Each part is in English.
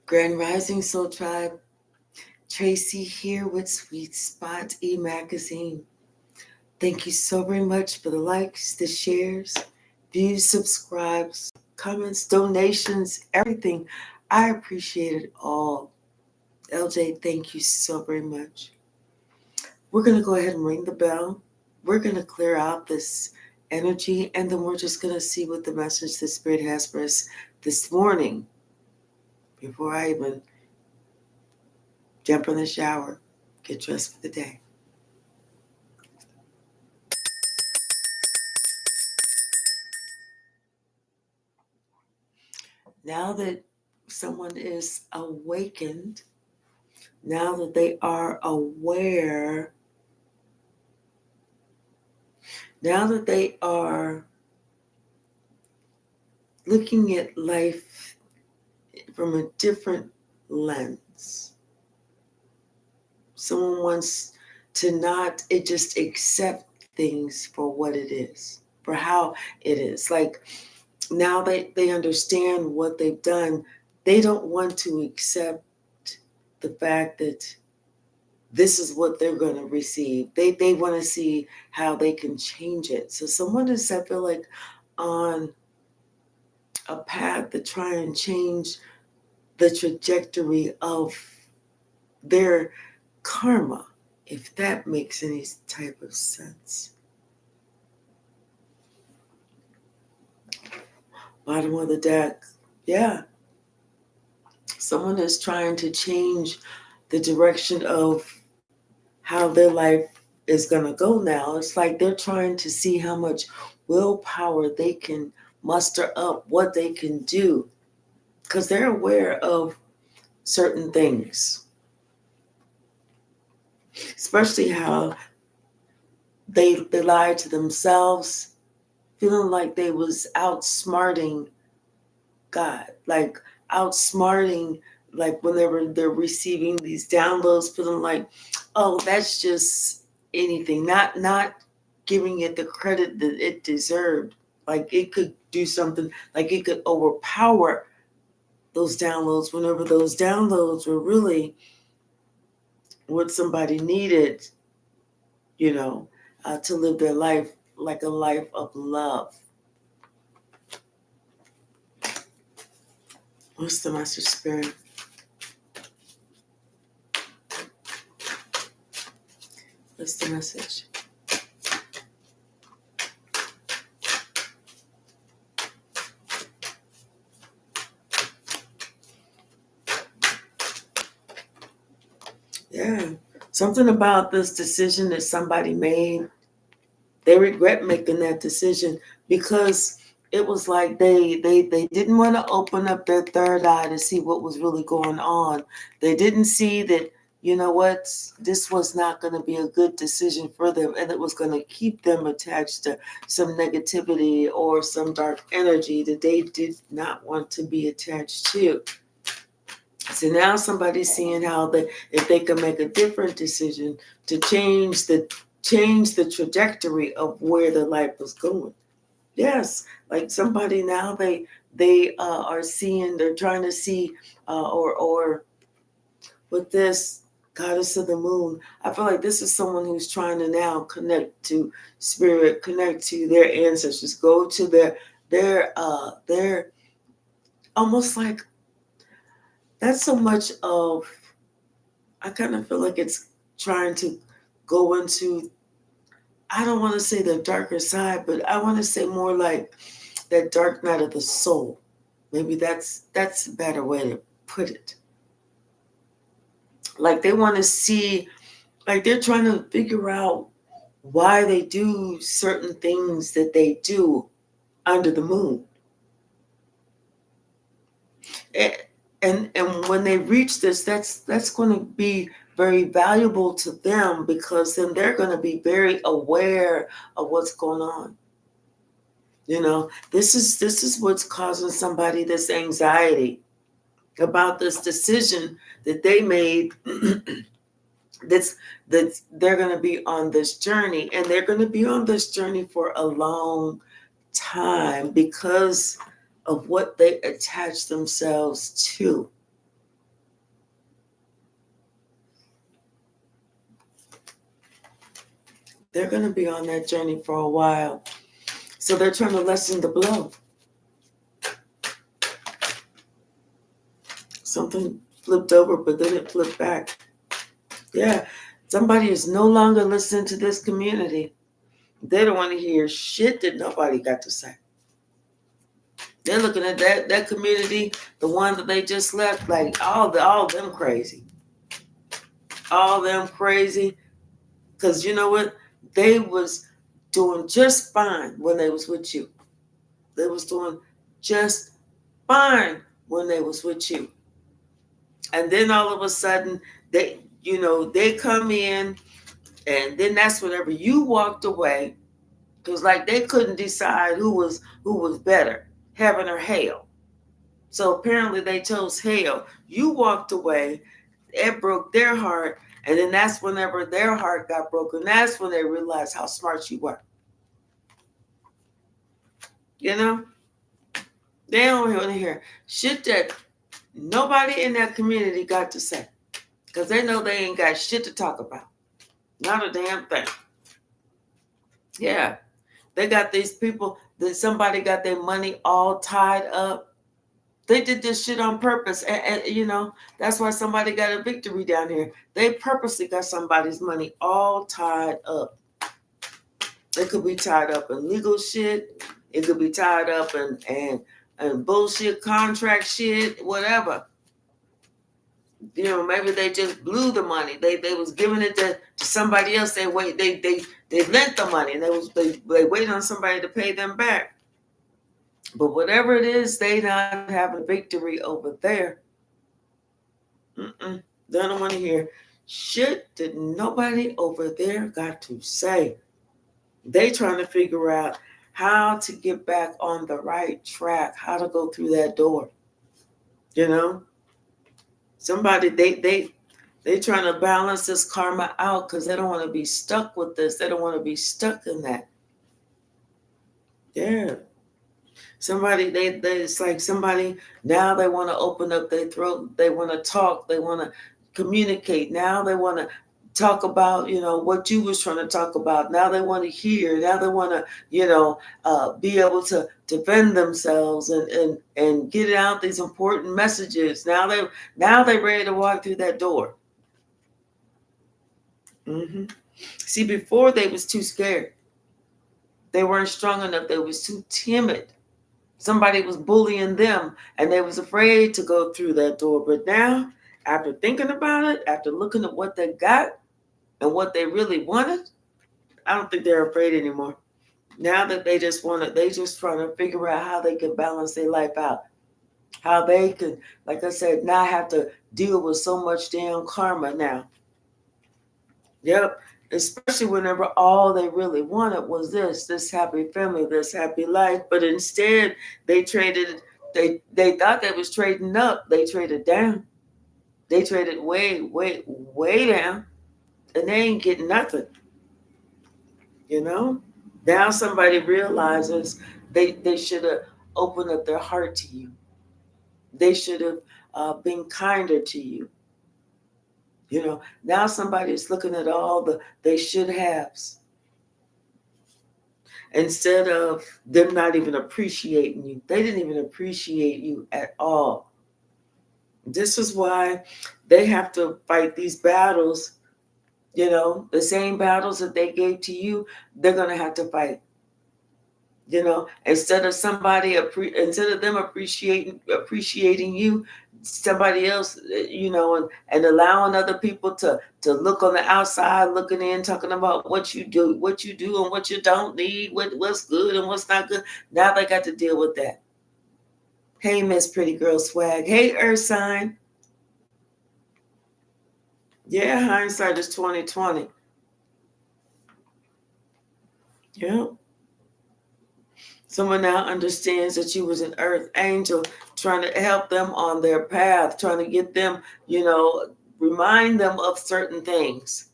Grand Rising Soul Tribe, Tracy here with Sweet Spot e-magazine. Thank you so very much for the likes, the shares, views, subscribes, comments, donations, everything. I appreciate it all. LJ, thank you so very much. We're going to go ahead and ring the bell. We're going to clear out this energy, and then we're just going to see what the message the Spirit has for us this morning before I even jump in the shower, get dressed for the day. Now that someone is awakened, now that they are aware, now that they are looking at life from a different lens, someone wants to not just accept things for what it is, for how it is. Like now they understand what they've done, they don't want to accept the fact that this is what they're going to receive. They want to see how they can change it. So someone is, I feel like, on a path to try and change the trajectory of their karma, if that makes any type of sense. Bottom of the deck, yeah. Someone is trying to change the direction of how their life is going to go now. It's like they're trying to see how much willpower they can muster up, what they can do, because they're aware of certain things, especially how they lied to themselves, feeling like they was outsmarting God, like outsmarting, like when they're receiving these downloads, feeling like, oh, that's just anything, not giving it the credit that it deserved. Like it could do something, like it could overpower those downloads, whenever those downloads were really what somebody needed, to live their life like a life of love. What's the Master Spirit? What's the message? Yeah, something about this decision that somebody made. They regret making that decision because it was like they didn't want to open up their third eye to see what was really going on. They didn't see that, this was not going to be a good decision for them, and it was going to keep them attached to some negativity or some dark energy that they did not want to be attached to. So now somebody's seeing how if they can make a different decision to change the trajectory of where their life was going. Yes, like somebody now they are seeing, they're trying to see, or with this goddess of the moon, I feel like this is someone who's trying to now connect to spirit, connect to their ancestors, go to their almost like, that's so much of, I kind of feel like it's trying to go into, I don't want to say the darker side, but I want to say more like that dark night of the soul. Maybe that's a better way to put it. Like they want to see, like they're trying to figure out why they do certain things that they do under the moon. And when they reach this, that's going to be very valuable to them, because then they're going to be very aware of what's going on. This is what's causing somebody this anxiety about this decision that they made. that's they're going to be on this journey, and they're going to be on this journey for a long time because of what they attach themselves to. They're going to be on that journey for a while. So they're trying to lessen the blow. Something flipped over, but then it flipped back. Yeah, somebody is no longer listening to this community. They don't want to hear shit that nobody got to say. They're looking at that community, the one that they just left, like all them crazy. All them crazy. Because you know what? They was doing just fine when they was with you. They was doing just fine when they was with you. And then all of a sudden, they come in, and then that's whenever you walked away, because like they couldn't decide who was better, heaven or hell. So apparently they chose hell. You walked away, it broke their heart, and then that's whenever their heart got broken. That's when they realized how smart you were. You know, they don't want to hear shit that nobody in that community got to say, because they know they ain't got shit to talk about. Not a damn thing. Yeah. They got these people that somebody got their money all tied up. They did this shit on purpose. And that's why somebody got a victory down here. They purposely got somebody's money all tied up. It could be tied up in legal shit. It could be tied up in bullshit contract shit, whatever. Maybe they just blew the money. They was giving it to somebody else. They lent the money, and they wait on somebody to pay them back. But whatever it is, they not having victory over there. They don't want to hear shit that nobody over there got to say. They trying to figure out how to get back on the right track, how to go through that door. Somebody, they trying to balance this karma out because they don't want to be stuck with this. They don't want to be stuck in that. Yeah. Somebody, it's like somebody, now they want to open up their throat. They want to talk. They want to communicate. Now they want to talk about, what you was trying to talk about. Now they want to hear. Now they want to, be able to defend themselves and get out these important messages. Now they're ready to walk through that door. See, before they was too scared. They weren't strong enough. They was too timid. Somebody was bullying them, and they was afraid to go through that door. But now, after thinking about it, after looking at what they got and what they really wanted, I don't think they're afraid anymore. Now that they just trying to figure out how they can balance their life out. How they could, like I said, not have to deal with so much damn karma now. Yep. Especially whenever all they really wanted was this happy family, this happy life. But instead, they traded, they thought they was trading up. They traded down. They traded way, way, way down. And they ain't getting nothing. Now somebody realizes they should have opened up their heart to you. They should have been kinder to you. Now somebody's looking at all they should haves. Instead of them not even appreciating you. They didn't even appreciate you at all. This is why they have to fight these battles. The same battles that they gave to you, they're going to have to fight. Instead of them appreciating you, somebody else, and allowing other people to look on the outside, looking in, talking about what you do and what you don't need, what's good and what's not good. Now they got to deal with that. Hey, Miss Pretty Girl Swag. Hey, Earth Sign. Yeah, hindsight is 2020. Yeah. Someone now understands that you was an earth angel trying to help them on their path, trying to get them, remind them of certain things.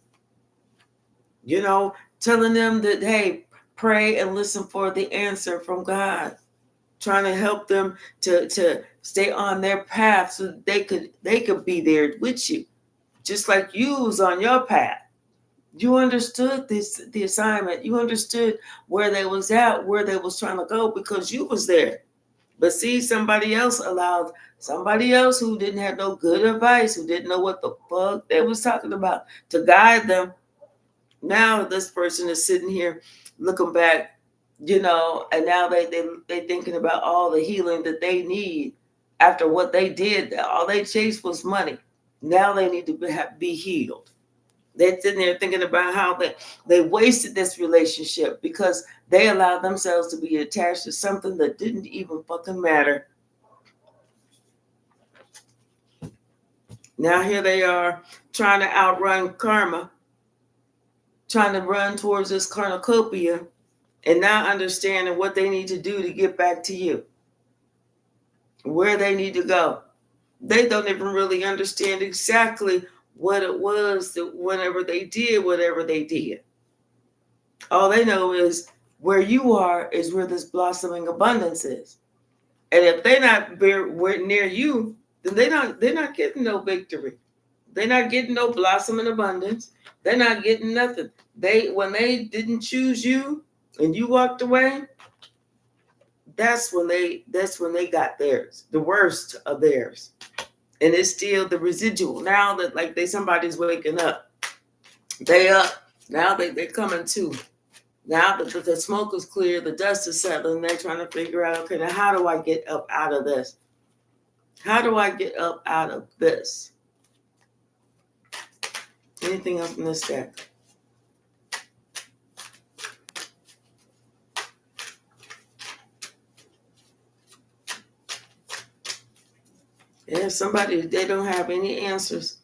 Telling them that, hey, pray and listen for the answer from God. Trying to help them to stay on their path so that they could be there with you. Just like you was on your path. You understood the assignment. You understood where they was at, where they was trying to go because you was there. But see, somebody else allowed somebody else who didn't have no good advice, who didn't know what the fuck they was talking about to guide them. Now this person is sitting here looking back, and now they thinking about all the healing that they need after what they did. All they chased was money. Now they need to be healed. They're sitting there thinking about how they wasted this relationship because they allowed themselves to be attached to something that didn't even fucking matter. Now here they are trying to outrun karma, trying to run towards this cornucopia, and not understanding what they need to do to get back to you, where they need to go. They don't even really understand exactly what it was that whenever they did whatever they did. All they know is where you are is where this blossoming abundance is. And if they're not near you, then they're not getting no victory. They're not getting no blossoming abundance. They're not getting nothing. When they didn't choose you and you walked away, that's when they got theirs, the worst of theirs. And it's still the residual. Now that somebody's waking up. They up. Now they coming to. Now that the smoke is clear, the dust is settling, they're trying to figure out, okay, now how do I get up out of this? How do I get up out of this? Anything else in this deck? Yeah, somebody, they don't have any answers.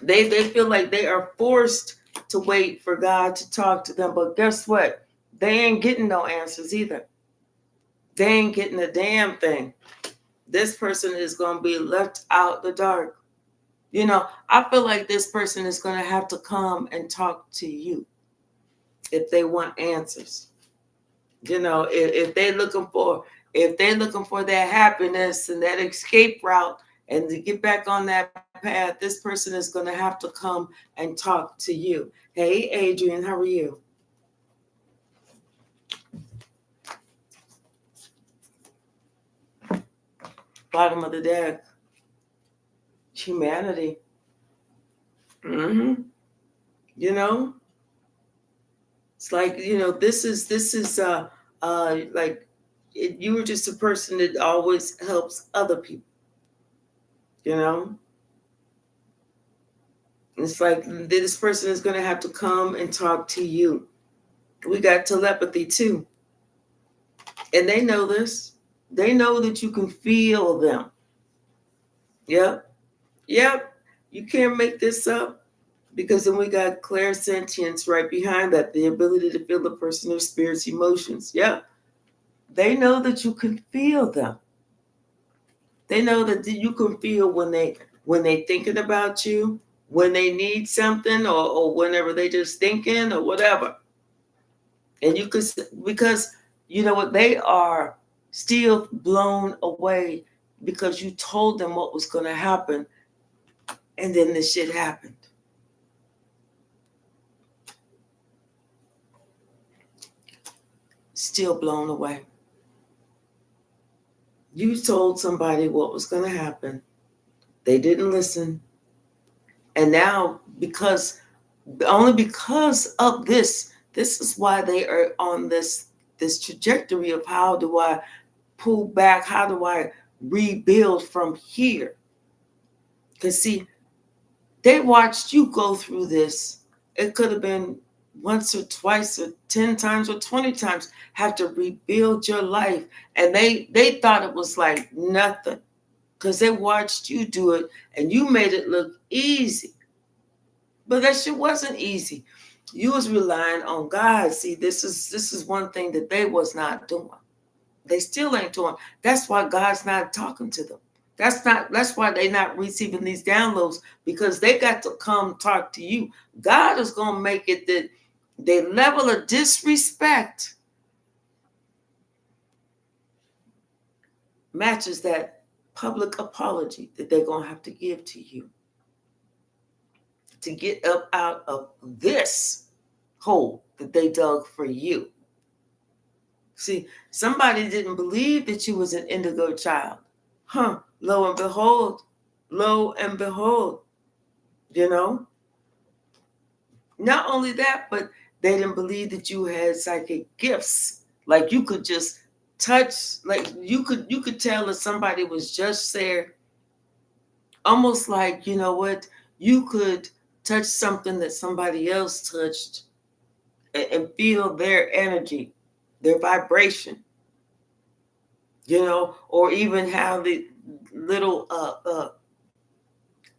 They feel like they are forced to wait for God to talk to them. But guess what? They ain't getting no answers either. They ain't getting a damn thing. This person is going to be left out the dark. I feel like this person is going to have to come and talk to you if they want answers. If they're looking for that happiness and that escape route and to get back on that path, this person is going to have to come and talk to you. Hey, Adrian, how are you? Bottom of the deck. Humanity. It's like, this is like you were just a person that always helps other people. It's like this person is going to have to come and talk to you. We got telepathy too. And they know this. They know that you can feel them. Yep. You can't make this up because then we got clairsentience right behind that, the ability to feel the person or spirit's emotions. Yep. They know that you can feel them. They know that you can feel when they thinking about you, when they need something, or whenever they just thinking or whatever. And you could, because you know what, they are still blown away because you told them what was going to happen, and then this shit happened. Still blown away. You told somebody what was going to happen. They didn't listen. And now, only because of this is why they are on this trajectory of how do I pull back? How do I rebuild from here? Because see, they watched you go through this. It could have been once or twice or 10 times or 20 times, have to rebuild your life. And they thought it was like nothing because they watched you do it and you made it look easy. But that shit wasn't easy. You was relying on God. See, this is one thing that they was not doing. They still ain't doing. That's why God's not talking to them. That's why they're not receiving these downloads, because they got to come talk to you. God is gonna make it that their level of disrespect matches that public apology that they're gonna have to give to you. to get up out of this hole that they dug for you. See, somebody didn't believe that you was an indigo child. Huh, lo and behold, you know. Not only that, but they didn't believe that you had psychic gifts. Like you could just touch, like you could tell if somebody was just there, almost like, you know what, you could touch something that somebody else touched and feel their energy, their vibration, or even have the little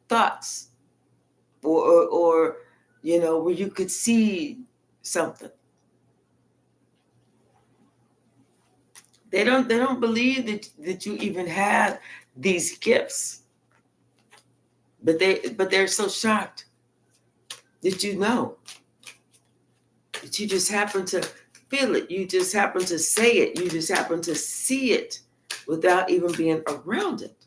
thoughts, or where you could see something. They don't believe that you even have these gifts, but they're so shocked that that you just happen to feel it, you just happen to say it, you just happen to see it without even being around it.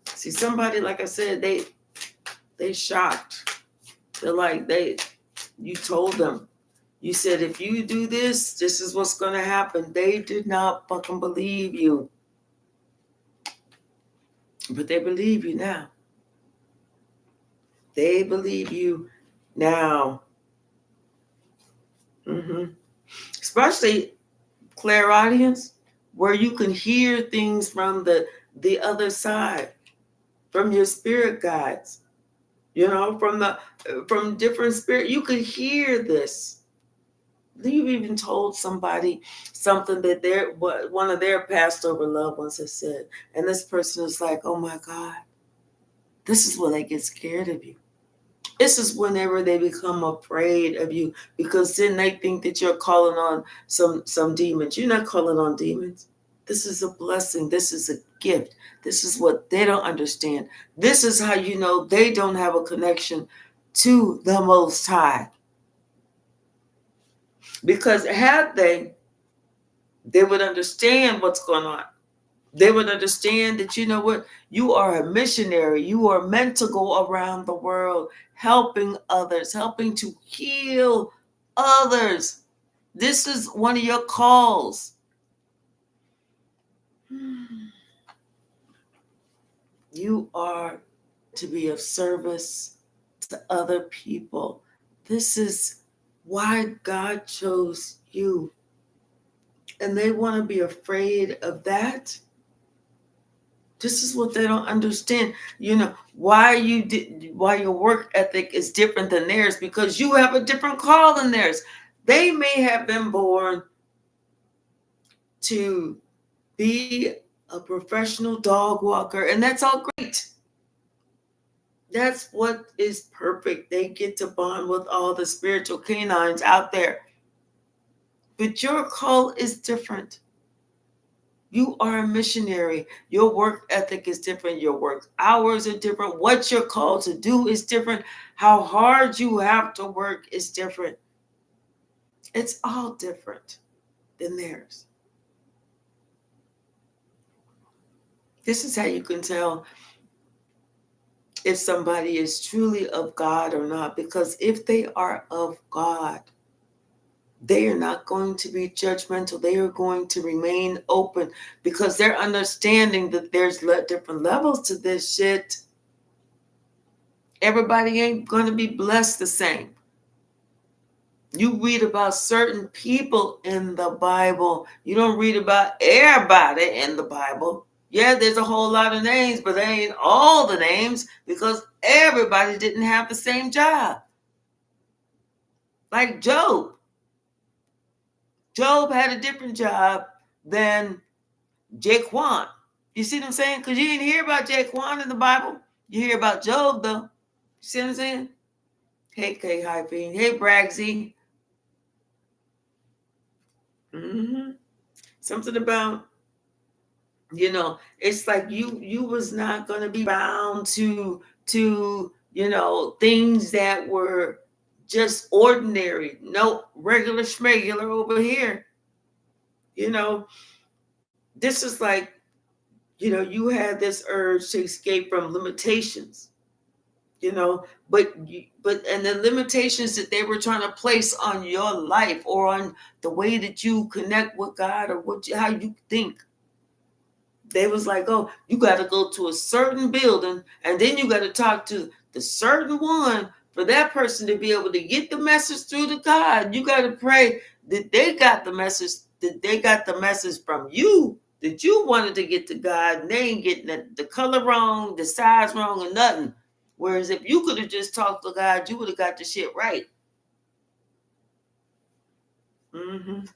See, somebody, like I said, they shocked. They're like, you told them. You said, if you do this, this is what's going to happen. They did not fucking believe you. But they believe you now. They believe you now. Especially clairaudience, where you can hear things from the other side, from your spirit guides, from different spirit. You could hear this. You've even told somebody something that one of their passed over loved ones has said, and this person is like, oh my God, this is when they get scared of you. This is whenever they become afraid of you, because then they think that you're calling on some demons. You're not calling on demons. This is a blessing. This is a gift. This is what they don't understand. This is how you know they don't have a connection to the Most High. Because had they would understand what's going on. They would understand that, you know what, you are a missionary. You are meant to go around the world helping others, helping to heal others. This is one of your calls. You are to be of service to other people. This is why God chose you. And they want to be afraid of that. This is what they don't understand. Why your work ethic is different than theirs, because you have a different call than theirs. They may have been born to be a professional dog walker, and that's all great. That's what is perfect. They get to bond with all the spiritual canines out there. But your call is different. You are a missionary. Your work ethic is different. Your work hours are different. What you're called to do is different. How hard you have to work is different. It's all different than theirs. This is how you can tell if somebody is truly of God or not. Because if they are of God, they are not going to be judgmental. They are going to remain open, because they're understanding that there's different levels to this shit. Everybody ain't going to be blessed the same. You read about certain people in the Bible. You don't read about everybody in the Bible. Yeah, there's a whole lot of names, but they ain't all the names, because everybody didn't have the same job. Like Job. Job had a different job than Jaquan. You see what I'm saying? Because you didn't hear about Jaquan in the Bible. You hear about Job, though. You see what I'm saying? Hey, K-Hyphen. Hey, Bragsy. Something about, it's like you was not going to be bound to things that were just ordinary. No regular schmegular over here. This is like, you had this urge to escape from limitations. you know, but and the limitations that they were trying to place on your life or on the way that you connect with God or how you think. They was like, oh, you got to go to a certain building and then you got to talk to the certain one for that person to be able to get the message through to God. You got to pray that they got the message, from you, that you wanted to get to God, and they ain't getting the color wrong, the size wrong, or nothing. Whereas if you could have just talked to God, you would have got the shit right. Mm-hmm.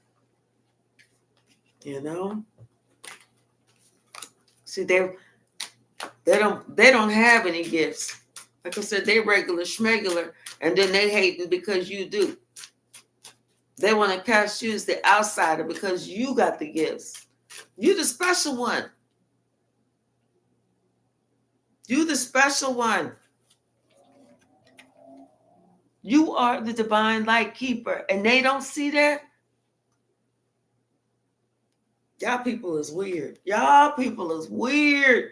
You know? See, they don't have any gifts. Like I said, they regular schmegular, and then they hating because you do. They want to cast you as the outsider because you got the gifts. You the special one. You the special one. You are the divine light keeper, and they don't see that. Y'all people is weird. Y'all people is weird.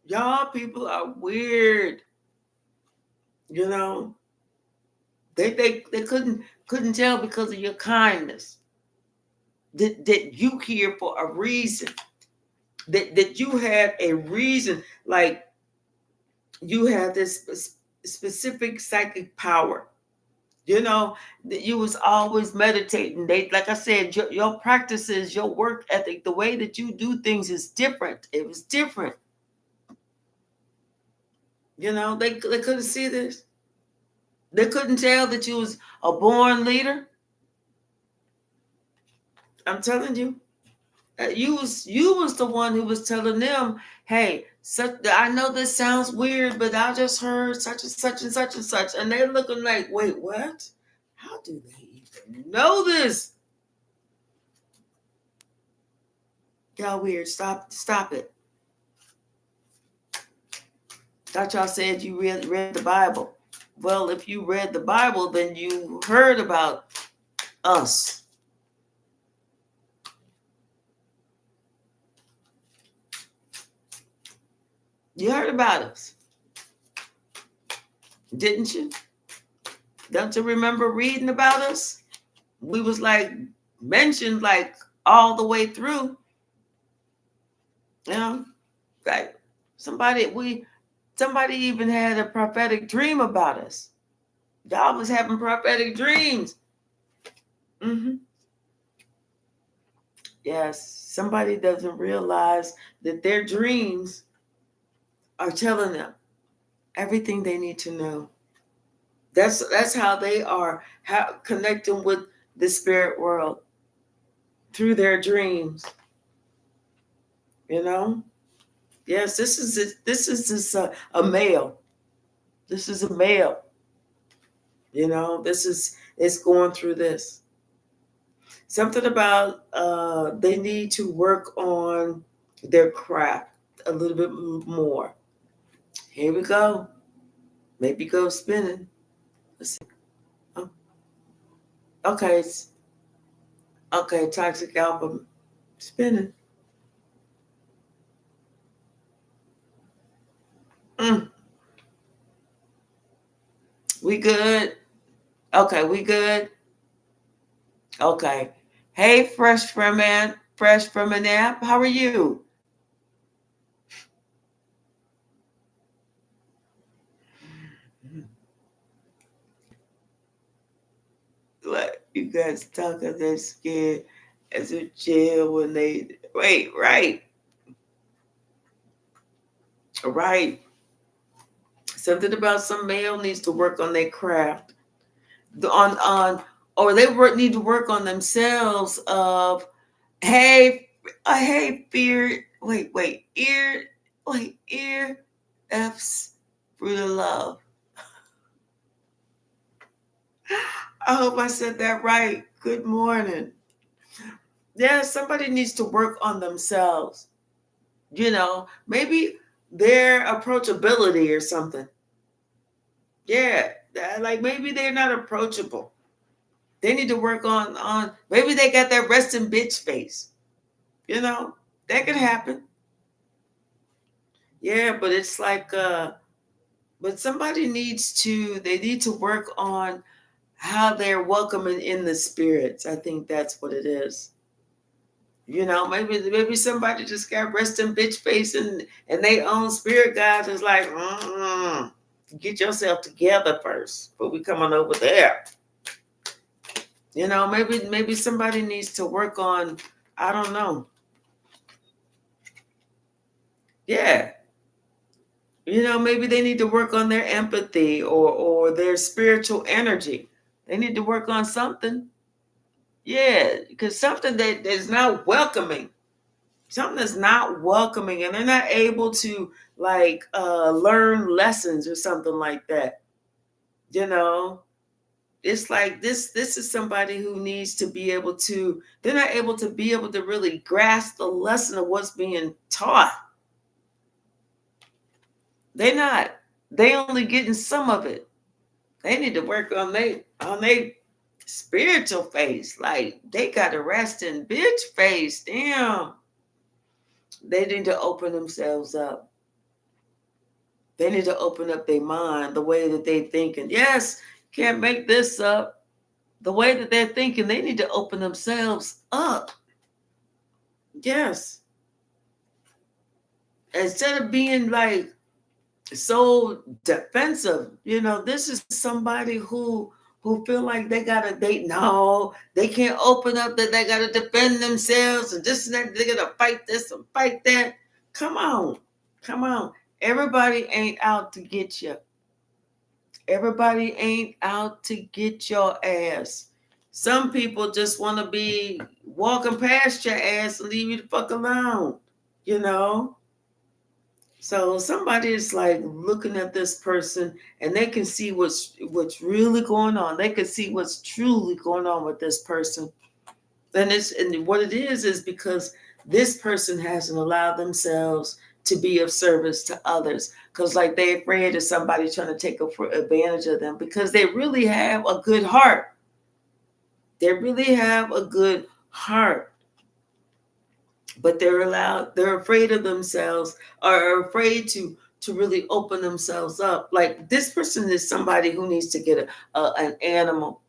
Y'all people are weird. You know, they couldn't tell because of your kindness that you here for a reason. That you had a reason, like you had this specific psychic power. You know, that you was always meditating. They, like I said, your practices, your work ethic, the way that you do things is different. It was different. You know, they couldn't see this. They couldn't tell that you was a born leader. I'm telling you. You was the one who was telling them, hey, I know this sounds weird, but I just heard such and such and such and such. And they're looking like, wait, what? How do they even know this? Y'all weird. Stop it. Thought y'all said you read the Bible. Well, if you read the Bible, then you heard about us. You heard about us, didn't you? Don't you remember reading about us? We was like mentioned like all the way through. You know, like somebody even had a prophetic dream about us. Y'all was having prophetic dreams. Mm-hmm. Yes, somebody doesn't realize that their dreams are telling them everything they need to know. That's how they are connecting with the spirit world through their dreams. You know. Yes, this is a male. This is a male. You know, it's going through this. Something about they need to work on their craft a little bit more. Here we go. Maybe go spinning. Let's see. Oh, okay, okay. Toxic album spinning. Mm, we good. Okay, we good. Okay. Hey, fresh from a nap. How are you? Like you guys talking, they're scared as a jail when they wait, right. Right. Something about some male needs to work on their craft. On or they need to work on themselves of hey fear ear F's fruit of love. I hope I said that right. Good morning. Yeah, somebody needs to work on themselves. You know, maybe their approachability or something. Yeah, like maybe they're not approachable. They need to work on maybe they got that resting bitch face. You know, that could happen. Yeah, but it's like But they need to work on how they're welcoming in the spirits. I think that's what it is. Maybe somebody just got resting bitch face and they own spirit guides is like, get yourself together first, but we coming over there. Maybe somebody needs to work on, I don't know. Yeah. Maybe they need to work on their empathy or their spiritual energy. They need to work on something. Yeah, because something that is not welcoming. Something that's not welcoming, and they're not able to learn lessons or something like that. You know, it's like this is somebody who needs to be able to, they're not able to be able to really grasp the lesson of what's being taught. They're not. They only getting some of it. They need to work on they spiritual face. Like they got a resting bitch face. Damn. They need to open themselves up. They need to open up their mind, the way that they thinking. Yes, can't make this up. The way that they're thinking, they need to open themselves up. Yes. Instead of being like so defensive, this is somebody who feel like they gotta no, they can't open up, that they gotta defend themselves and this and that, they're gonna fight this and fight that. Come on. Come on. Everybody ain't out to get you. Everybody ain't out to get your ass. Some people just want to be walking past your ass and leave you the fuck alone, you know? So somebody is like looking at this person and they can see what's really going on. They can see what's truly going on with this person. And what it is because this person hasn't allowed themselves to be of service to others, because like they're afraid of somebody trying to take advantage of them, because they really have a good heart. They really have a good heart, but they're afraid of themselves, or are afraid to really open themselves up. Like this person is somebody who needs to get an animal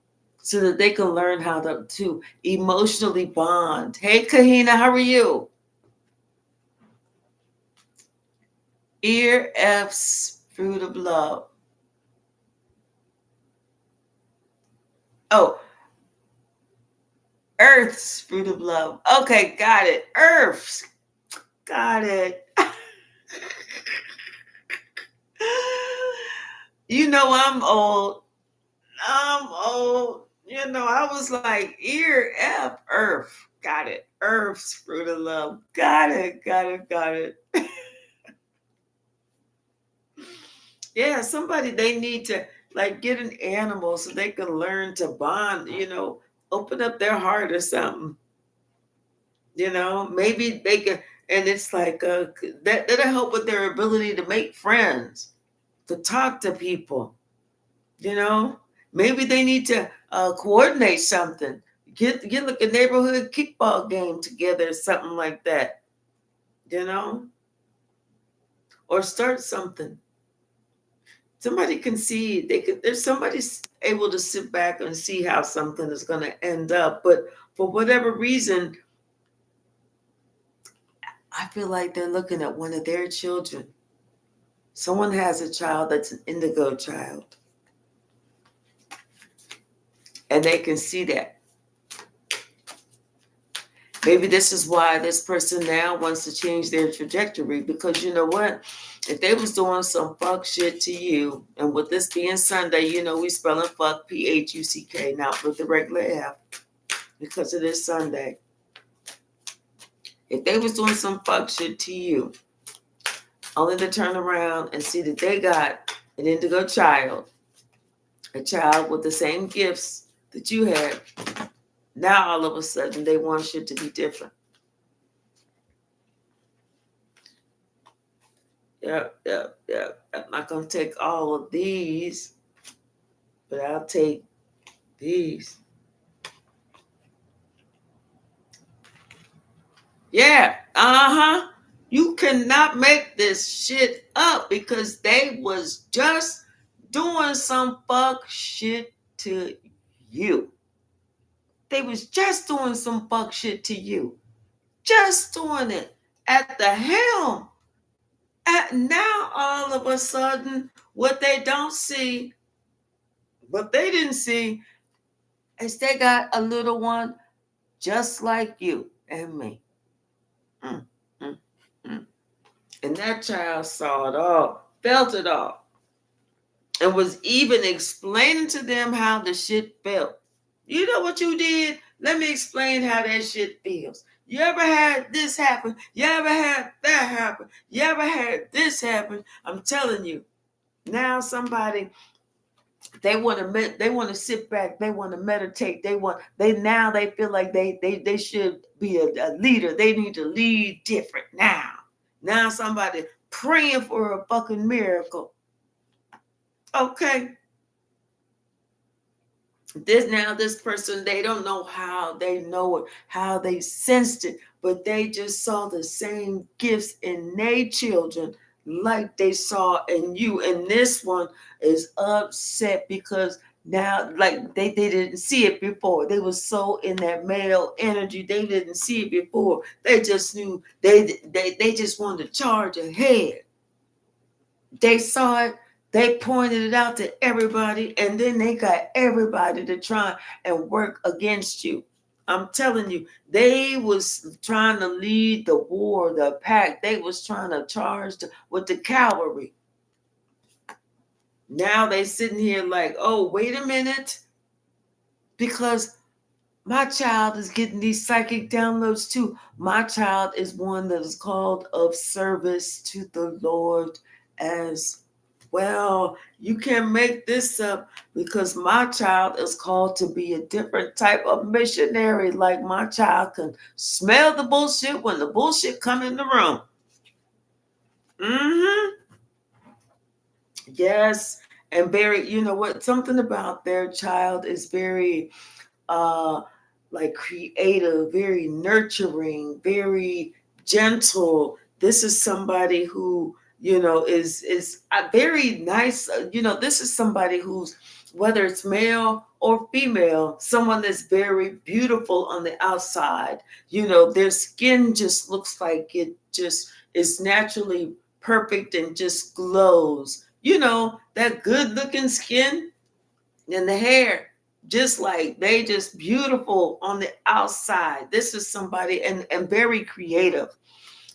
so that they can learn how to emotionally bond. Hey, Kahina, how are you? Ear F's Fruit of Love. Oh, Earth's Fruit of Love. Okay, got it. Earth's. Got it. I'm old. I'm old. I was like, Ear F, Earth. Got it. Earth's Fruit of Love. Got it. Got it. Got it. Yeah, somebody, they need to like get an animal so they can learn to bond, open up their heart or something. Maybe they can, and it's like that'll help with their ability to make friends, to talk to people. Maybe they need to coordinate something, get like a neighborhood kickball game together or something like that, or start something. Somebody can see, there's somebody's able to sit back and see how something is going to end up, but for whatever reason, I feel like they're looking at one of their children. Someone has a child that's an indigo child, and they can see that. Maybe this is why this person now wants to change their trajectory, because you know what? If they was doing some fuck shit to you, and with this being Sunday, we spelling fuck Phuck, not with the regular F, because it is Sunday. If they was doing some fuck shit to you, only to turn around and see that they got an indigo child, a child with the same gifts that you had, now all of a sudden they want shit to be different. Yep. I'm not going to take all of these, but I'll take these. Yeah. Uh-huh. You cannot make this shit up because they was just doing some fuck shit to you. They was just doing some fuck shit to you. Just doing it at the helm. And now all of a sudden, what they don't see, what they didn't see, is they got a little one just like you and me. Mm, mm, mm. And that child saw it all, felt it all, and was even explaining to them how the shit felt. You know what you did? Let me explain how that shit feels. You ever had this happen? You ever had that happen? You ever had this happen? I'm telling you. Now somebody, they want to sit back, they want to meditate, they feel like they should be a leader. They need to lead different now. Now somebody praying for a fucking miracle. Okay. This person, they don't know how they know it, how they sensed it, but they just saw the same gifts in their children like they saw in you. And this one is upset because now, like they didn't see it before. They were so in that male energy, they didn't see it before. They just knew they just wanted to charge ahead. They saw it, they pointed it out to everybody, and then they got everybody to try and work against you. I'm telling you, they was trying to lead the war, the pack. They was trying to charge with the cavalry. Now they sitting here like, oh, wait a minute, because my child is getting these psychic downloads too. My child is one that is called of service to the Lord as well. You can't make this up because my child is called to be a different type of missionary. Like my child can smell the bullshit when the bullshit come in the room. Mm-hmm. Yes. And very, you know what? Something about their child is very uh like creative, very nurturing, very gentle. This is somebody who, is very nice. This is somebody who's, whether it's male or female, someone that's very beautiful on the outside. Their skin just looks like it just is naturally perfect and just glows. That good looking skin and the hair, just like they just beautiful on the outside. This is somebody, and very creative.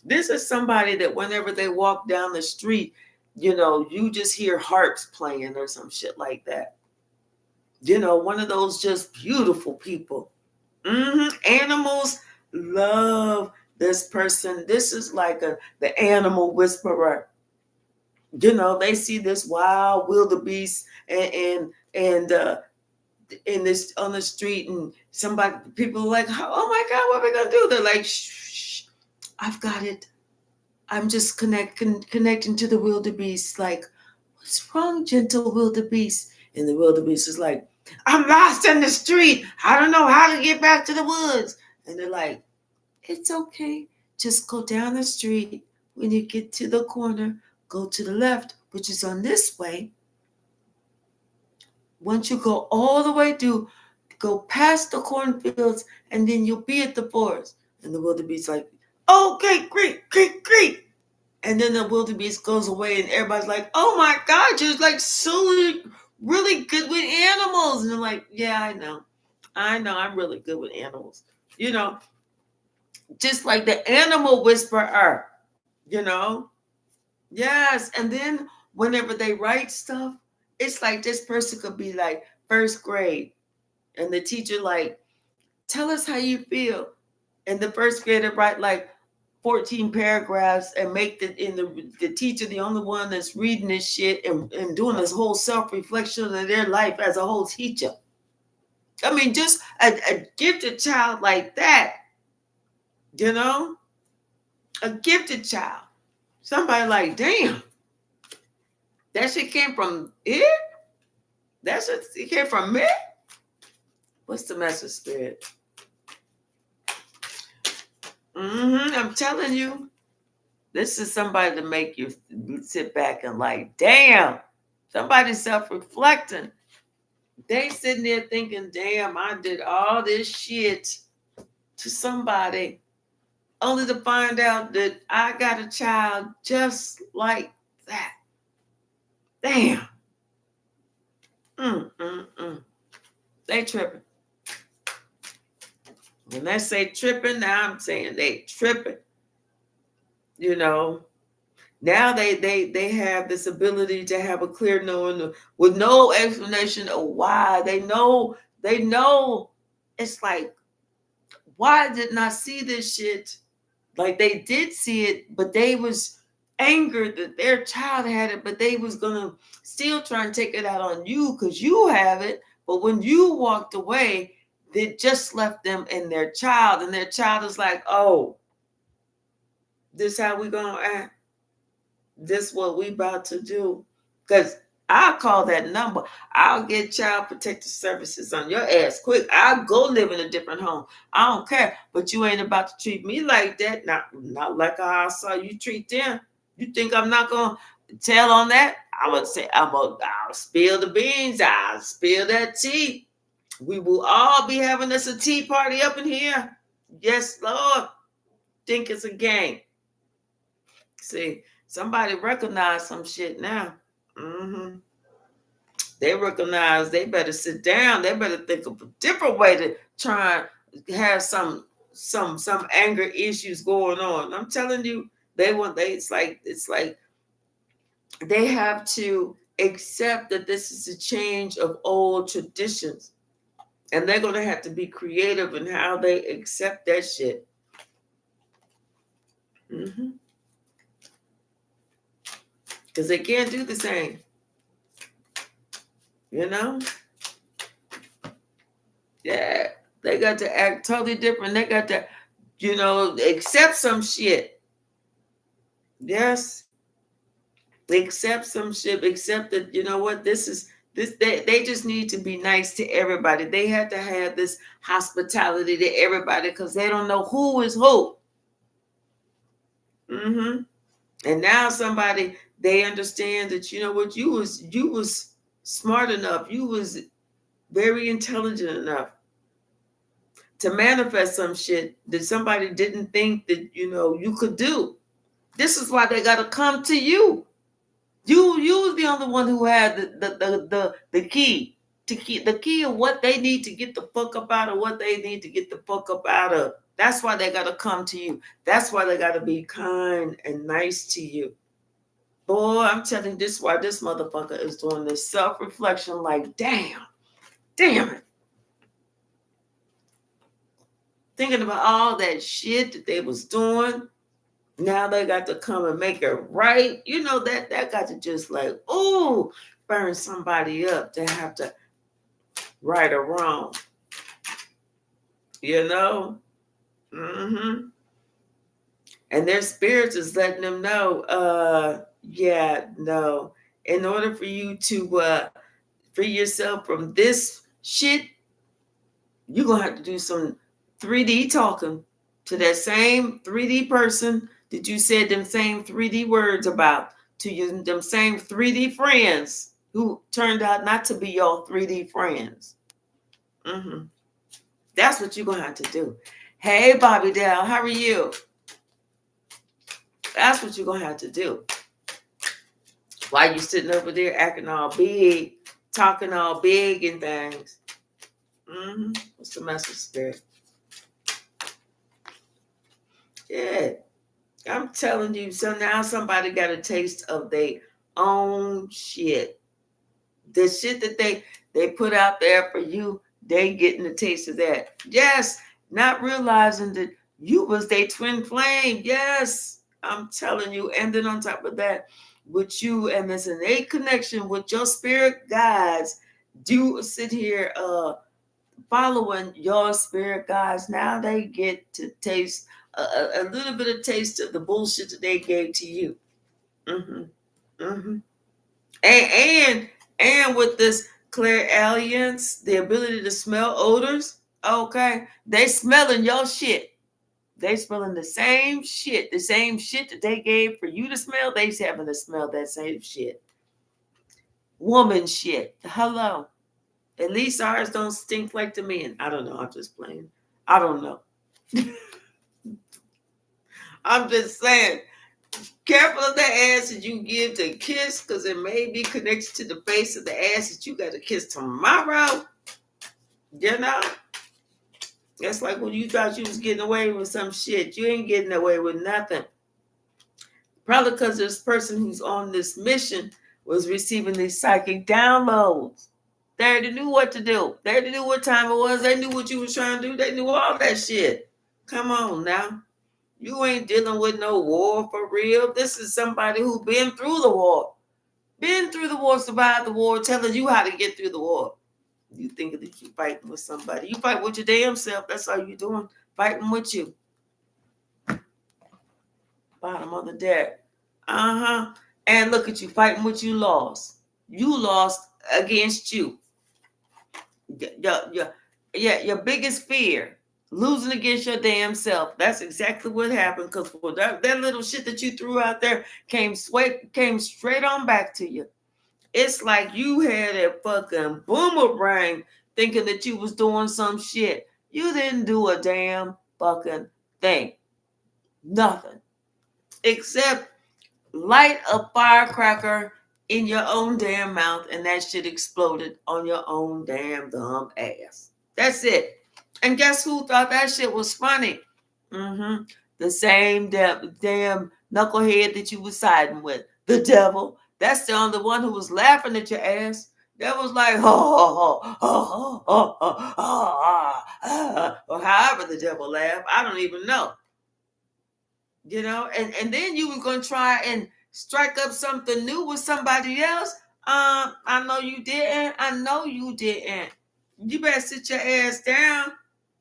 This is somebody that whenever they walk down the street, you just hear harps playing or some shit like that. One of those just beautiful people. Animals love this person. This is like the animal whisperer. They see this wild wildebeest and in this on the street, and people are like, oh my God, what are we gonna do? They're like, shh, I've got it. I'm just connecting to the wildebeest. Like, what's wrong, gentle wildebeest? And the wildebeest is like, I'm lost in the street. I don't know how to get back to the woods. And they're like, it's okay. Just go down the street. When you get to the corner, go to the left, which is on this way. Once you go all the way through, go past the cornfields, and then you'll be at the forest. And the wildebeest like, okay, great, great, great. And then the wildebeest goes away, and everybody's like, oh my God, you're like so really good with animals. And they're like, yeah, I know, I'm really good with animals. Just like the animal whisperer, you know? Yes. And then whenever they write stuff, it's like this person could be like first grade, and the teacher like, tell us how you feel. And the first grader write like 14 paragraphs and make the teacher the only one that's reading this shit and doing this whole self-reflection of their life as a whole teacher. I mean, just a gifted child like that, a gifted child. Somebody like, damn, that shit came from it? That shit came from me? What's the message, Spirit? I'm telling you. This is somebody to make you sit back and like, damn, somebody self-reflecting. They sitting there thinking, damn, I did all this shit to somebody, only to find out that I got a child just like that. Damn. Mm. They tripping. When they say tripping, now I'm saying they tripping. You know, now they have this ability to have a clear knowing with no explanation of why. They know it's like, why didn't I see this shit? Like they did see it, but they was angered that their child had it, but they was gonna still try and take it out on you because you have it. But when you walked away, they just left them and their child, and their child is like, oh, this how we gonna act? This what we about to do? Because I'll call that number. I'll get child protective services on your ass quick. I'll go live in a different home. I don't care. But you ain't about to treat me like that. Not like how I saw you treat them. You think I'm not gonna tell on that? I would say I'll spill the beans. I'll spill that tea. We will all be having us a tea party up in here. Yes, Lord. Think it's a game. See, somebody recognize some shit now. Mm-hmm. They recognize they better sit down. They better think of a different way to try and have some anger issues going on. I'm telling you, it's like they have to accept that this is a change of old traditions. And they're gonna have to be creative in how they accept that shit. Mm-hmm. Because they can't do the same. You know? Yeah. They got to act totally different. They got to, accept some shit. Yes. Accept some shit. Accept that, you know what, they just need to be nice to everybody. They have to have this hospitality to everybody because they don't know who is who. Mm-hmm. And now they understand that, you know what, you was smart enough. You was very intelligent enough to manifest some shit that somebody didn't think that, you could do. This is why they got to come to you. You the only one who had the key the key of what they need to get the fuck up out of what they need to get the fuck up out of. That's why they got to come to you. That's why they got to be kind and nice to you. Boy, I'm telling you, this is why this motherfucker is doing this self-reflection like, damn it. Thinking about all that shit that they was doing. Now they got to come and make it right. You know, that got to just like, ooh, burn somebody up to have to right or wrong. You know? Mm-hmm. And their spirits is letting them know, no. In order for you to free yourself from this shit, you're going to have to do some 3D talking to that same 3D person that you said them same 3D words about, to them same 3D friends who turned out not to be your 3D friends. Mm-hmm. That's what you're going to have to do. Hey, Bobby Dell, how are you? That's what you're going to have to do. Why you sitting over there acting all big, talking all big and things? Mm-hmm. What's the message, Spirit? Yeah. I'm telling you, so now somebody got a taste of their own shit. The shit that they put out there for you, they getting a taste of that. Yes, not realizing that you was their twin flame. Yes, I'm telling you. And then on top of that, with you and this innate connection with your spirit guides, do sit here following your spirit guides. Now they get to taste a little bit of taste of the bullshit that they gave to you. Mm-hmm. Mm-hmm. And with this clairalience, the ability to smell odors, okay, they smelling your shit. They smelling the same shit that they gave for you to smell. They's having to smell that same shit. Woman shit. Hello. At least ours don't stink like the men. I don't know. I'm just playing. I don't know. I'm just saying. Careful of the ass that you give to kiss, because it may be connected to the base of the ass that you got to kiss tomorrow. You know? That's like when you thought you was getting away with some shit. You ain't getting away with nothing. Probably because this person who's on this mission was receiving these psychic downloads. They already knew what to do. They already knew what time it was. They knew what you was trying to do. They knew all that shit. Come on now. You ain't dealing with no war for real. This is somebody who been through the war. Been through the war, survived the war, telling you how to get through the war. You think that you fighting with somebody. You fight with your damn self. That's all you doing. Fighting with you. Bottom of the deck. And look at you fighting what you lost. You lost against you. Your biggest fear, losing against your damn self. That's exactly what happened. Because that little shit that you threw out there came straight on back to you. It's like you had a fucking boomerang thinking that you was doing some shit. You didn't do a damn fucking thing. Nothing. Except light a firecracker in your own damn mouth, and that shit exploded on your own damn dumb ass. That's it. And guess who thought that shit was funny? The same damn knucklehead that you was siding with. The devil. That's the only one who was laughing at your ass. That was like, or however the devil laughed. I don't even know. You know, and then you were going to try and strike up something new with somebody else. I know you didn't. You better sit your ass down.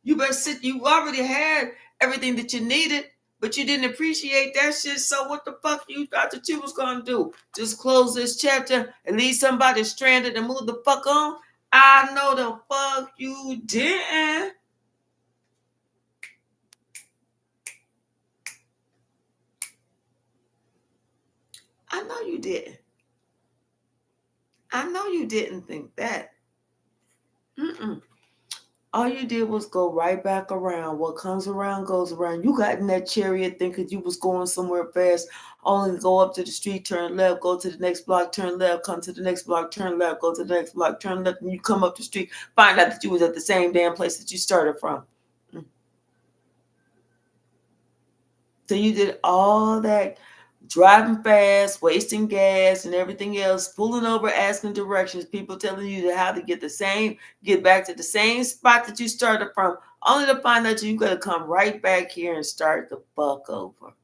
You better sit. You already had everything that you needed, but you didn't appreciate that shit. So what the fuck you thought that you was going to do? Just close this chapter and leave somebody stranded and move the fuck on? I know the fuck you didn't. I know you didn't. I know you didn't think that. All you did was go right back around. What comes around goes around. You got in that chariot thinking you was going somewhere fast, only to go up to the street, turn left, go to the next block, turn left, come to the next block, turn left, go to the next block, turn left, and you come up the street, find out that you was at the same damn place that you started from. So you did all that driving fast, wasting gas and everything else, pulling over, asking directions, people telling you how to get back to the same spot that you started from, only to find out you got to come right back here and start the fuck over.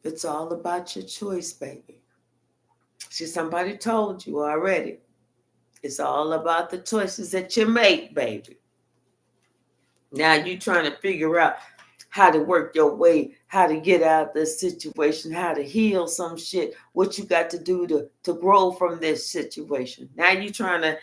It's all about your choice, baby. See, somebody told you already. It's all about the choices that you make, baby. Now you trying to figure out how to work your way, how to get out of this situation, how to heal some shit, what you got to do to grow from this situation. Now you trying to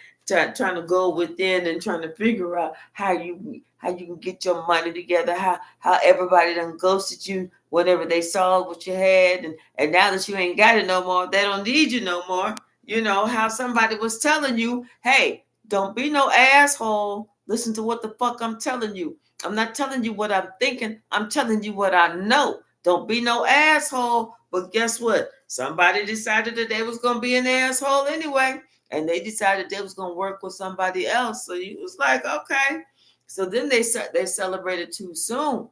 go within and trying to figure out how you can get your money together, how everybody done ghosted you whenever they saw what you had, and now that you ain't got it no more, they don't need you no more. You know, how somebody was telling you, hey, don't be no asshole. Listen to what the fuck I'm telling you. I'm not telling you what I'm thinking. I'm telling you what I know. Don't be no asshole. But guess what? Somebody decided that they was going to be an asshole anyway. And they decided they was going to work with somebody else. So you was like, okay. So then they celebrated too soon.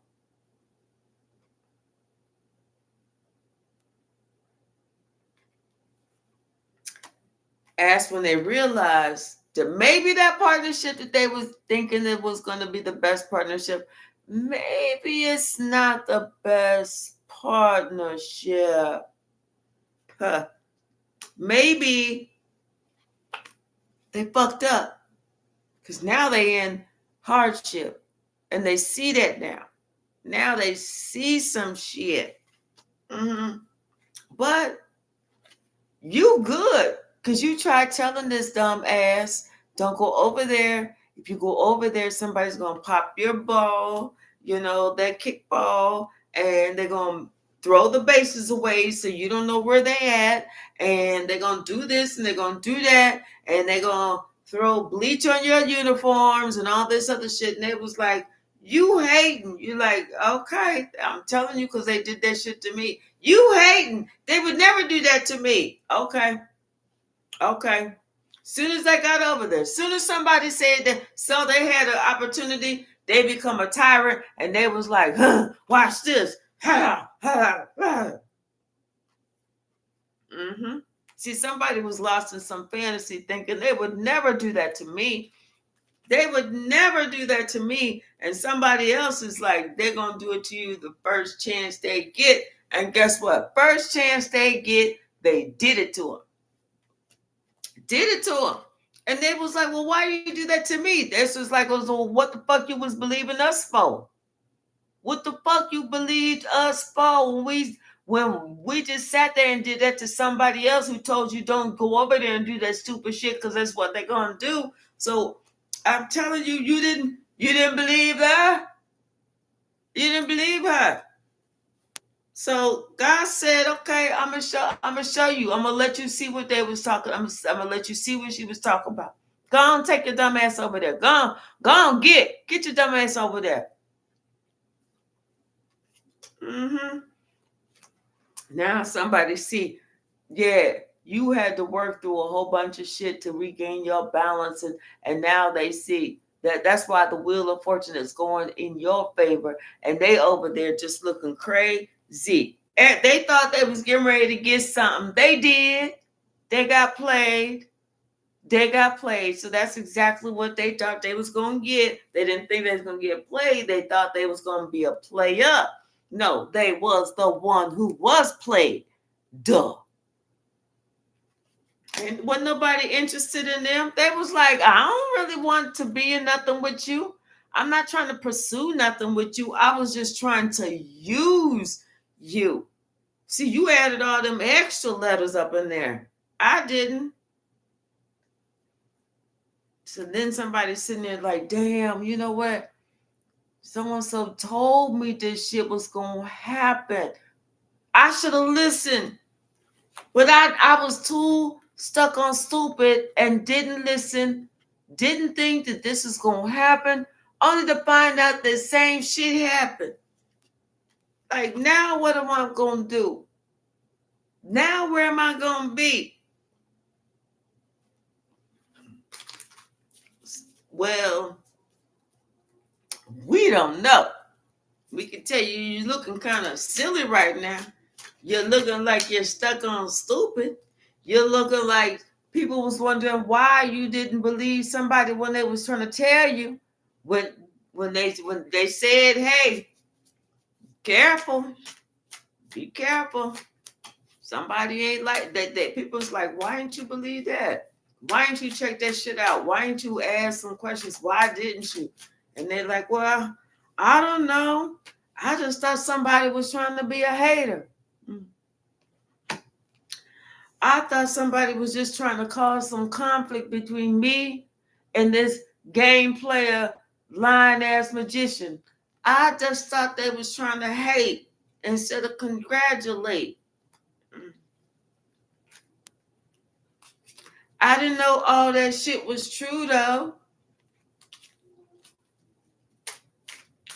As when they realized that maybe that partnership that they was thinking it was going to be the best partnership, maybe it's not the best partnership. Maybe they fucked up because now they in hardship and they see that now. Now they see some shit. But you good, because you tried telling this dumb ass, don't go over there. If you go over there, somebody's going to pop your ball, that kickball, and they're going to throw the bases away so you don't know where they at. And they're going to do this and they're going to do that. And they're going to throw bleach on your uniforms and all this other shit. And it was like, you hating. You're like, okay, I'm telling you because they did that shit to me. You hating. They would never do that to me. Okay. Soon as I got over there, soon as somebody said that, so they had an opportunity, they become a tyrant, and they was like, watch this. See, somebody was lost in some fantasy thinking they would never do that to me. They would never do that to me. And somebody else is like, they're going to do it to you the first chance they get. And guess what? First chance they get, they did it to them. And they was like, well, why you do that to me? This was like, well, what the fuck you was believing us for? What the fuck you believed us for when we just sat there and did that to somebody else who told you don't go over there and do that stupid shit because that's what they're gonna do. So I'm telling you, you didn't believe her. You didn't believe her. So God said, okay, I'm gonna show you. I'm gonna let you see what they was talking. I'm gonna let you see what she was talking about. Go on, take your dumb ass over there. Go on, get your dumb ass over there. Now somebody see, yeah, you had to work through a whole bunch of shit to regain your balance, and now they see that's why the wheel of fortune is going in your favor, and they over there just looking crazy. And they thought they was getting ready to get something. They did. They got played. So that's exactly what they thought they was going to get. They didn't think they was going to get played. They thought they was going to be a player. No, they was the one who was played. Duh. And wasn't nobody interested in them. They was like, I don't really want to be in nothing with you. I'm not trying to pursue nothing with you. I was just trying to use you. See, you added all them extra letters up in there. I didn't. So then somebody's sitting there like, damn, you know what? Someone so told me this shit was going to happen. I should have listened. But I was too stuck on stupid and didn't listen. Didn't think that this is going to happen. Only to find out the same shit happened. Like, now what am I going to do? Now where am I going to be? Well, we don't know. We can tell you you're looking kind of silly right now. You're looking like you're stuck on stupid. You're looking like people was wondering why you didn't believe somebody when they was trying to tell you. When they said, hey, careful, be careful. Somebody ain't like that. People's like, why didn't you believe that? Why didn't you check that shit out? Why didn't you ask some questions? Why didn't you? And they're like, well, I don't know. I just thought somebody was trying to be a hater. I thought somebody was just trying to cause some conflict between me and this game player, lying-ass magician. I just thought they was trying to hate instead of congratulate. I didn't know all that shit was true, though.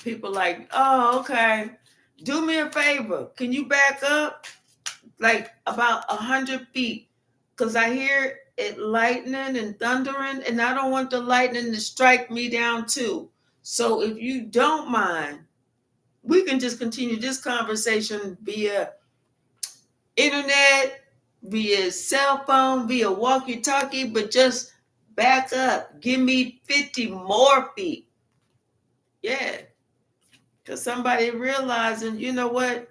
People like, oh, okay. Do me a favor. Can you back up like about 100 feet? Because I hear it lightning and thundering, and I don't want the lightning to strike me down too. So if you don't mind, we can just continue this conversation via internet, via cell phone, via walkie-talkie, but just back up. Give me 50 more feet. Yeah. Because somebody realizing, you know what?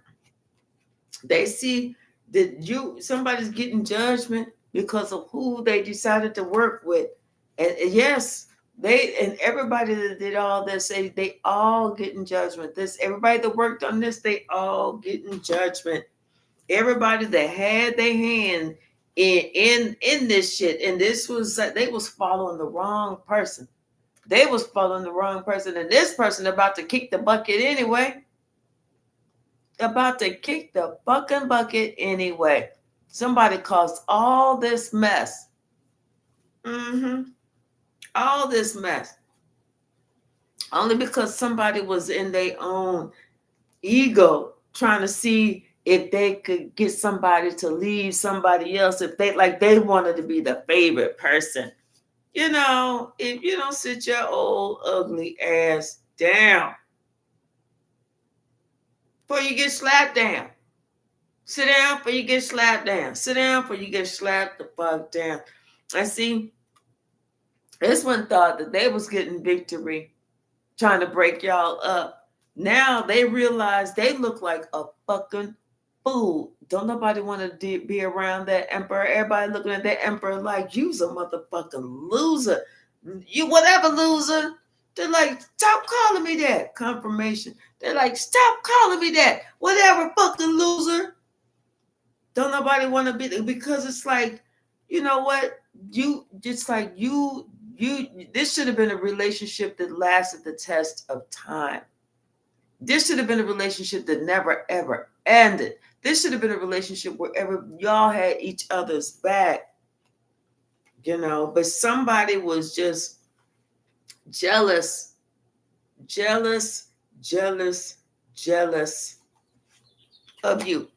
They see that somebody's getting judgment because of who they decided to work with. And yes, everybody that did all this, they all getting judgment. Everybody that worked on this, they all getting judgment. Everybody that had their hand in this shit, and this was they was following the wrong person. They was following the wrong person, and this person about to kick the bucket anyway. About to kick the fucking bucket anyway. Somebody caused all this mess. All this mess. Only because somebody was in their own ego trying to see if they could get somebody to leave somebody else, if they wanted to be the favorite person. If you don't sit your old ugly ass down before you get slapped down. Sit down before you get slapped down. Sit down before you get slapped the fuck down. I see this one thought that they was getting victory trying to break y'all up. Now they realize they look like a fucking fool. Don't nobody want to be around that emperor. Everybody looking at that emperor like you's a motherfucking loser. You whatever loser. They're like, stop calling me that. Confirmation. They're like, stop calling me that. Whatever fucking loser. Don't nobody want to be there because it's like, you know what? This should have been a relationship that lasted the test of time. This should have been a relationship that never ever ended. This should have been a relationship wherever y'all had each other's back. But somebody was just jealous of you.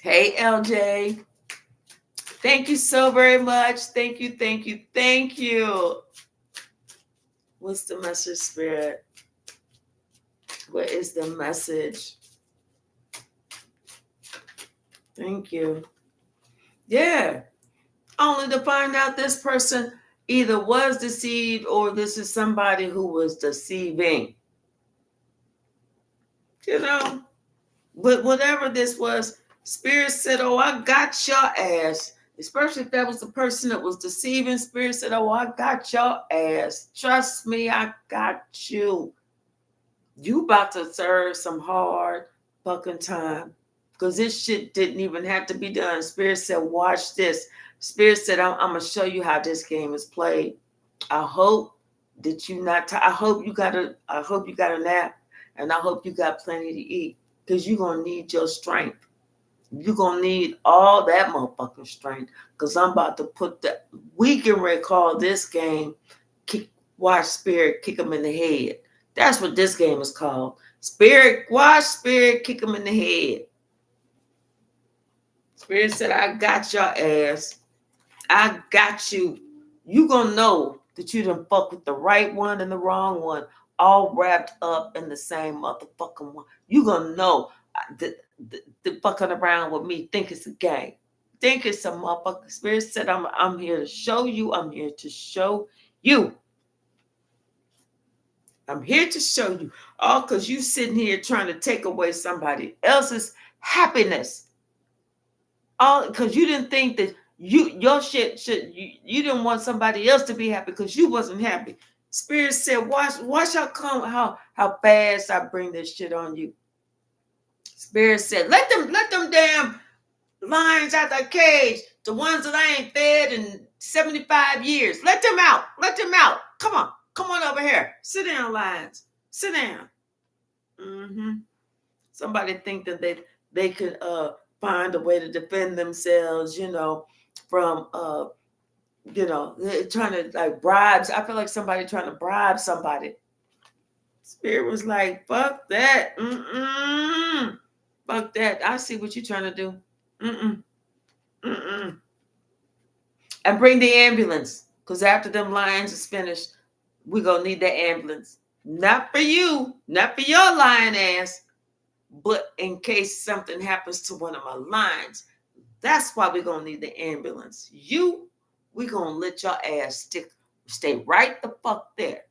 Hey, LJ. Thank you so very much. Thank you. What's the message, Spirit? What is the message? Thank you. Yeah. Only to find out this person either was deceived or this is somebody who was deceiving. But whatever this was, Spirit said, oh, I got your ass. Especially if that was the person that was deceiving. Spirit said, oh, I got your ass. Trust me, I got you. You about to serve some hard fucking time. Because this shit didn't even have to be done. Spirit said, watch this. Spirit said, I'm going to show you how this game is played. I hope that I hope you got a nap. And I hope you got plenty to eat. Because you're going to need your strength. You're going to need all that motherfucking strength. Because I'm about to we can recall this game, watch Spirit kick him in the head. That's what this game is called. Watch Spirit kick him in the head. Spirit said, I got your ass. I got you. You going to know that you done fuck with the right one and the wrong one, all wrapped up in the same motherfucking one. You going to know the fucking around with me think it's a game. Think it's a motherfucking. Spirit said, I'm here to show you. I'm here to show you. I'm here to show you. All because you sitting here trying to take away somebody else's happiness. All because you didn't think that your shit should you didn't want somebody else to be happy because you wasn't happy. Spirit said, watch how fast I bring this shit on you. Spirit said, let them damn lions out the cage, the ones that I ain't fed in 75 years. Let them out. Come on over here. Sit down, lions. Sit down. Somebody think that they could find a way to defend themselves, from trying to like bribes. I feel like somebody trying to bribe somebody. Spirit was like, fuck that. Fuck that. I see what you're trying to do. And bring the ambulance. Because after them lions is finished, we're going to need the ambulance. Not for you. Not for your lion ass. But in case something happens to one of my lions. That's why we're going to need the ambulance. We're going to let your ass stay right the fuck there.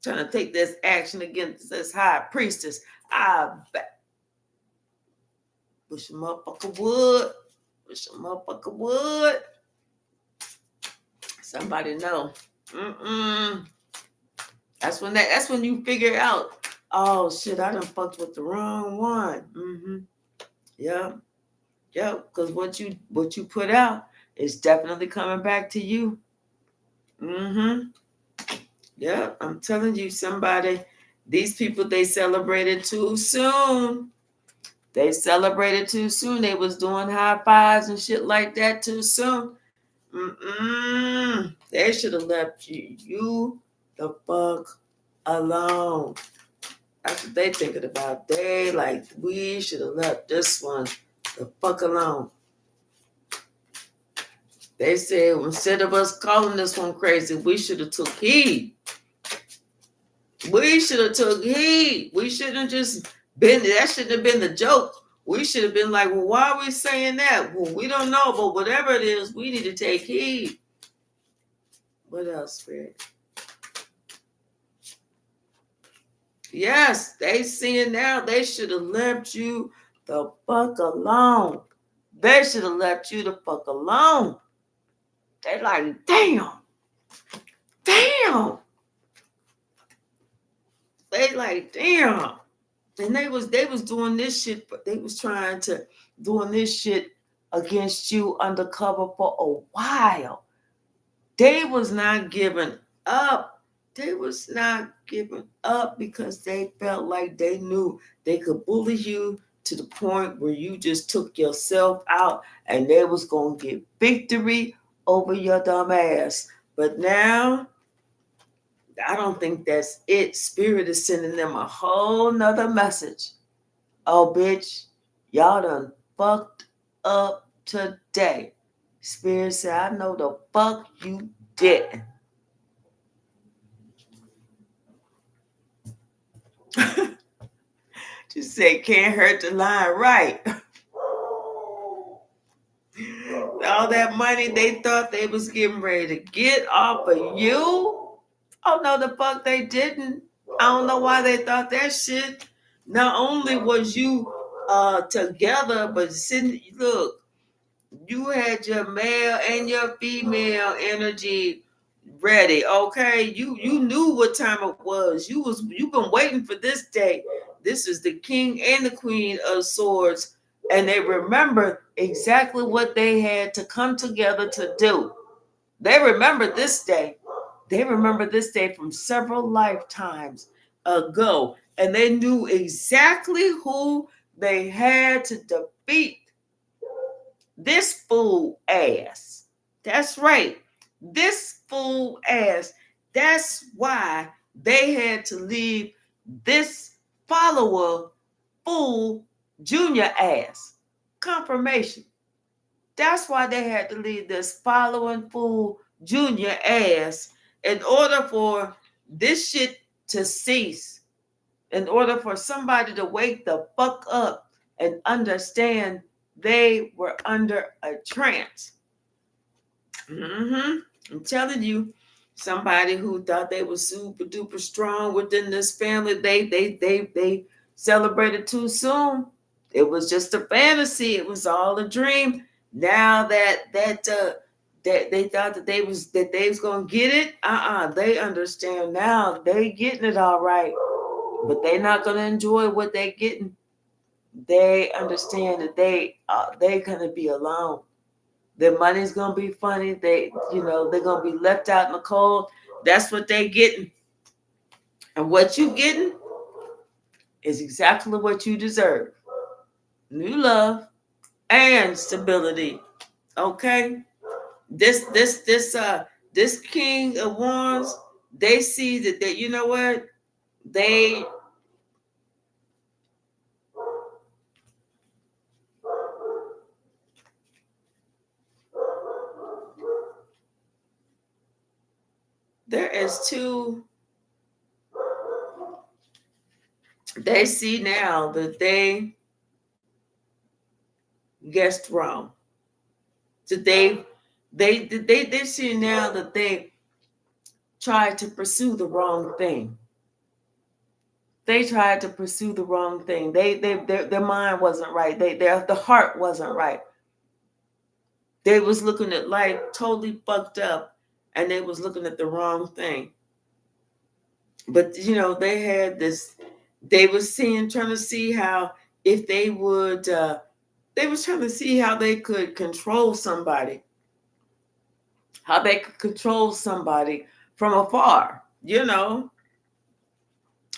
Trying to take this action against this high priestess. I bet. Wish a motherfucker would. Somebody know. That's when you figure out oh shit, I done fucked with the wrong one. Mm-hmm. Yep. Yep. Because what you put out is definitely coming back to you. Mm-hmm. Yep. I'm telling you, these people, they celebrated too soon. They celebrated too soon. They was doing high fives and shit like that too soon. Mm-mm. They should have left you the fuck alone. That's what they thinking about. They like, we should have left this one the fuck alone. They said instead of us calling this one crazy, we should have took heed. We should have took heed. We shouldn't just been, that shouldn't have been the joke. We should have been like, well, why are we saying that? Well, we don't know, but whatever it is, we need to take heed. What else, Spirit? Yes, they seeing now. They should have left you the fuck alone. They should have left you the fuck alone. They like, damn. They like, damn. And they was doing this shit, but they was doing this shit against you undercover for a while. They was not giving up. They was not giving up because they felt like they knew they could bully you to the point where you just took yourself out and they was going to get victory over your dumb ass. But now, I don't think that's it. Spirit is sending them a whole nother message. Oh, bitch, y'all done fucked up today. Spirit said, I know the fuck you didn't. Just say, can't hurt the line right. All that money they thought they was getting ready to get off of you. Oh, no, the fuck they didn't. I don't know why they thought that shit. Not only was you together, but look, you had your male and your female energy ready. Okay, you knew what time it was. You've been waiting for this day. This is the king and the queen of swords, and they remember exactly what they had to come together to do. They remember this day. They remember this day from several lifetimes ago, and they knew exactly who they had to defeat. This fool ass. That's right. This fool ass. That's why they had to leave this follower fool junior ass. Confirmation. That's why they had to leave this following fool junior ass in order for this shit to cease. In order for somebody to wake the fuck up and understand they were under a trance. I'm telling you, somebody who thought they were super duper strong within this family, they celebrated too soon. It was just a fantasy. It was all a dream. Now that they thought that they was gonna get it, they understand now. They getting it all right, but they not gonna enjoy what they getting. They understand that they gonna be alone. Their money's gonna be funny. They're gonna be left out in the cold. That's what they getting, and what you getting is exactly what you deserve: new love and stability. Okay, this King of Wands, they see that you know what they. There is two. They see now that they guessed wrong. That they see now that they tried to pursue the wrong thing. They tried to pursue the wrong thing. Their mind wasn't right. The heart wasn't right. They was looking at life totally fucked up, and they was looking at the wrong thing. But they had this They was trying to see how if they would. They was trying to see how they could control somebody, from afar.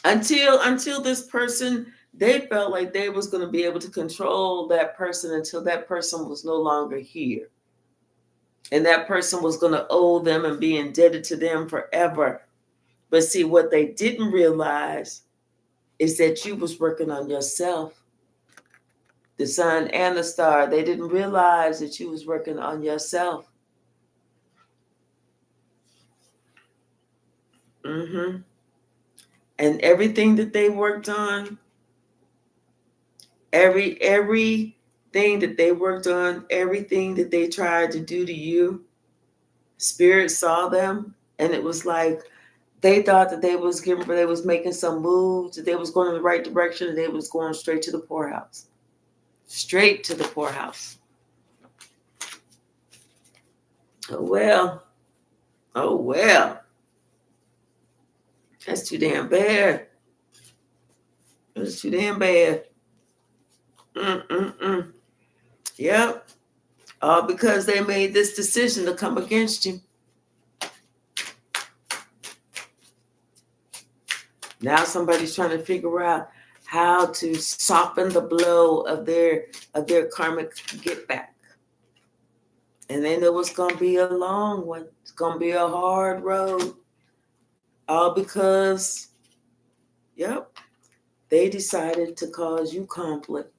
Until this person, they felt like they was going to be able to control that person until that person was no longer here, and that person was going to owe them and be indebted to them forever. But see, what they didn't realize is that you was working on yourself. The sun and the star, they didn't realize that you was working on yourself. And everything that they worked on, everything that they worked on, everything that they tried to do to you, Spirit saw them, and it was like they thought that they was making some moves, that they was going in the right direction, and they was going straight to the poorhouse. Straight to the poorhouse. Oh well. That's too damn bad. That's too damn bad. Yep. All because they made this decision to come against you. Now somebody's trying to figure out how to soften the blow of their karmic get back. And they know it's going to be a long one. It's going to be a hard road. All because, they decided to cause you conflict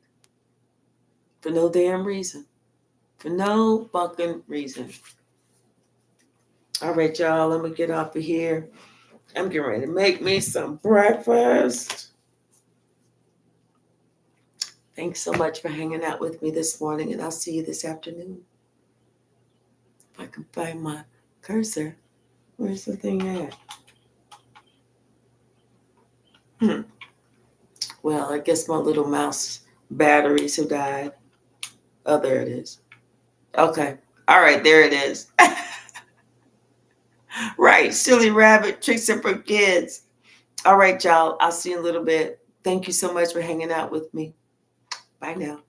for no damn reason. For no fucking reason. All right, y'all, I'm going to get off of here. I'm getting ready to make me some breakfast. Thanks so much for hanging out with me this morning, and I'll see you this afternoon. If I can find my cursor. Where's the thing at? Well, I guess my little mouse batteries have died. Oh, there it is. Okay. All right, there it is. Right, silly rabbit, tricks are for kids. All right, y'all. I'll see you in a little bit. Thank you so much for hanging out with me. Bye now.